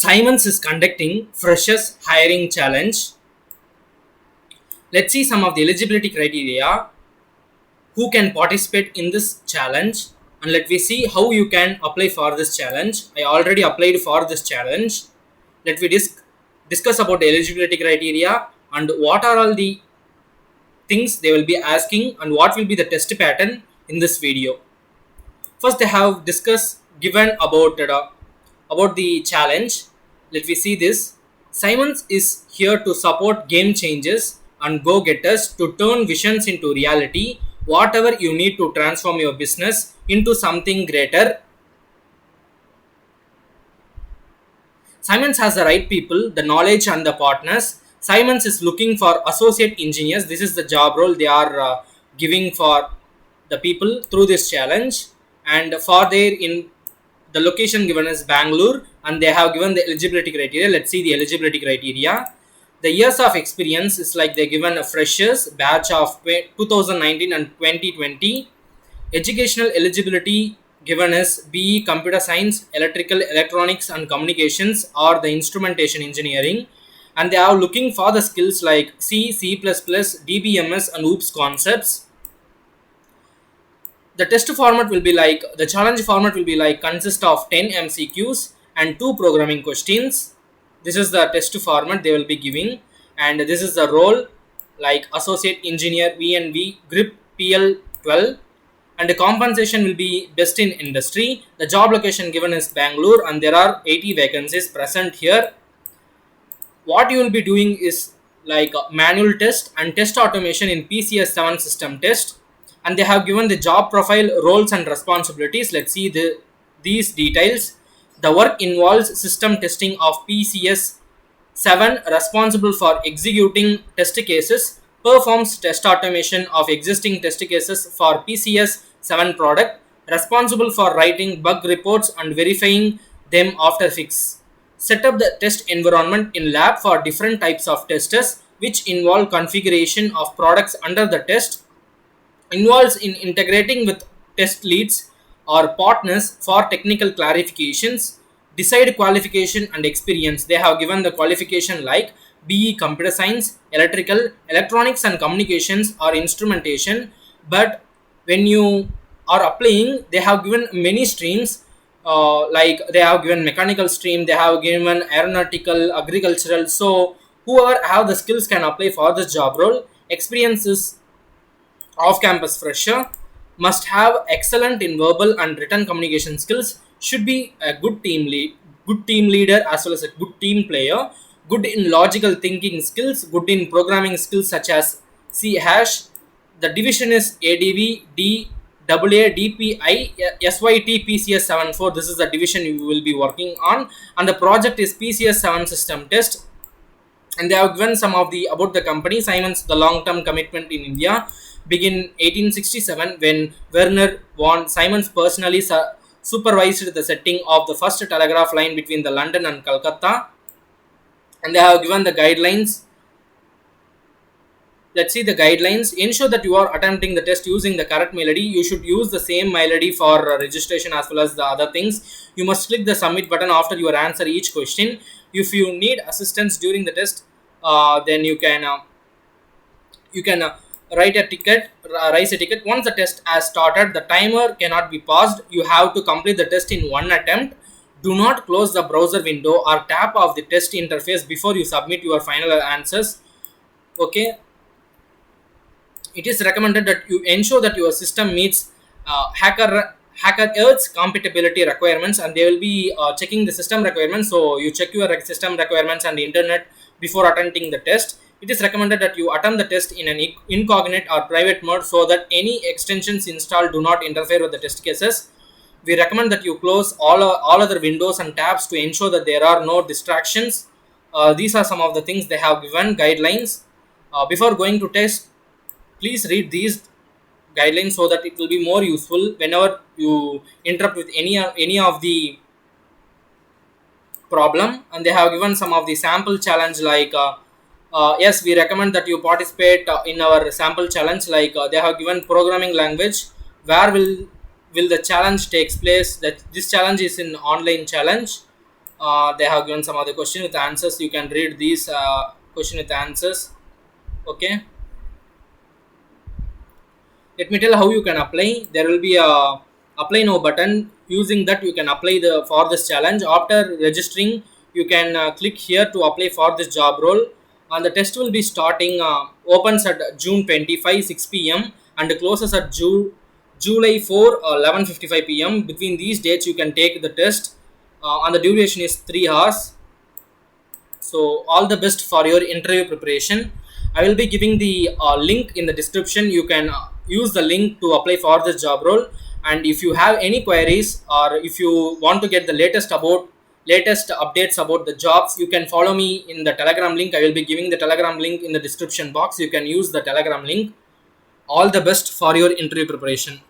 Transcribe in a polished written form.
Siemens is conducting Freshers Hiring Challenge. Let's see some of the eligibility criteria who can participate in this challenge, and let me see how you can apply for this challenge. I already applied for this challenge. Let me discuss about the eligibility criteria and what are all the things they will be asking and what will be the test pattern in this video. First, they have discussed given about the challenge. Let me see this. Siemens is here to support game changers and go-getters to turn visions into reality. Whatever you need to transform your business into something greater. Siemens has the right people, the knowledge and the partners. Siemens is looking for associate engineers. This is the job role they are giving for the people through this challenge. And for their in the location given is Bangalore, and they have given the eligibility criteria. Let's see the eligibility criteria. The years of experience is like they given a freshers batch of 2019 and 2020. Educational eligibility given is BE Computer Science, Electrical, Electronics and Communications or the Instrumentation Engineering, and they are looking for the skills like C, C++, DBMS and OOPS concepts. The test format will be like the challenge format will be like consist of 10 MCQs and 2 programming questions. This is the test format they will be giving, and this is the role like associate engineer VNV grip PL12, and the compensation will be best in industry. The job location given is Bangalore, and there are 80 vacancies present here. What you will be doing is like a manual test and test automation in PCS7 system test, and they have given the job profile, roles and responsibilities. Let's see these details. The work involves system testing of PCS7, responsible for executing test cases, performs test automation of existing test cases for PCS7 product, responsible for writing bug reports and verifying them after fix. Set up the test environment in lab for different types of testers, which involve configuration of products under the test, involves in integrating with test leads or partners for technical clarifications, decide qualification and experience. They have given the qualification like BE Computer Science, Electrical, Electronics and Communications or Instrumentation, but when you are applying, they have given many streams. Like they have given mechanical stream, they have given aeronautical, agricultural. So whoever have the skills can apply for this job role. Experience is off-campus fresher, must have excellent in verbal and written communication skills, should be a good team leader as well as a good team player, good in logical thinking skills, good in programming skills such as C hash. The division is ADV, D, AA, DPI, SYT, PCS74. This is the division you will be working on, and the project is PCS7 system test. And they have given some of the about the company. Siemens, the long-term commitment in India begin 1867 when Werner von Siemens personally supervised the setting of the first telegraph line between the London and Calcutta, and they have given the guidelines. Let's see the guidelines. Ensure that you are attempting the test using the correct mail ID. You should use the same mail ID for registration as well as the other things. You must click the submit button after you answer each question. If you need assistance during the test, then you can raise a ticket. Once the test has started, the timer cannot be paused. You have to complete the test in one attempt. Do not close the browser window or tap off the test interface before you submit your final answers. Okay. It is recommended that you ensure that your system meets HackerEarth's compatibility requirements, and they will be checking the system requirements. So you check your system requirements and the internet before attempting the test. It is recommended that you attempt the test in an incognito or private mode so that any extensions installed do not interfere with the test cases. We recommend that you close all other windows and tabs to ensure that there are no distractions. These are some of the things they have given guidelines. Before going to test, please read these guidelines so that it will be more useful whenever you interrupt with any of the problem. And they have given some of the sample challenge like yes, we recommend that you participate in our sample challenge. Like they have given programming language. Where will the challenge takes place? That this challenge is in online challenge. They have given some other question with answers. You can read these question with answers. Okay, let me tell how you can apply. There will be a apply now button. Using that you can apply the for this challenge. After registering, you can click here to apply for this job role, and the test will be starting opens at June 25 6 p.m. and closes at July 4 11:55 p.m. Between these dates you can take the test, and the duration is 3 hours. So all the best for your interview preparation. I will be giving the link in the description. You can use the link to apply for this job role. And if you have any queries, or if you want to get the latest updates about the jobs, you can follow me in the Telegram link. I will be giving the Telegram link in the description box. You can use the Telegram link. All the best for your interview preparation.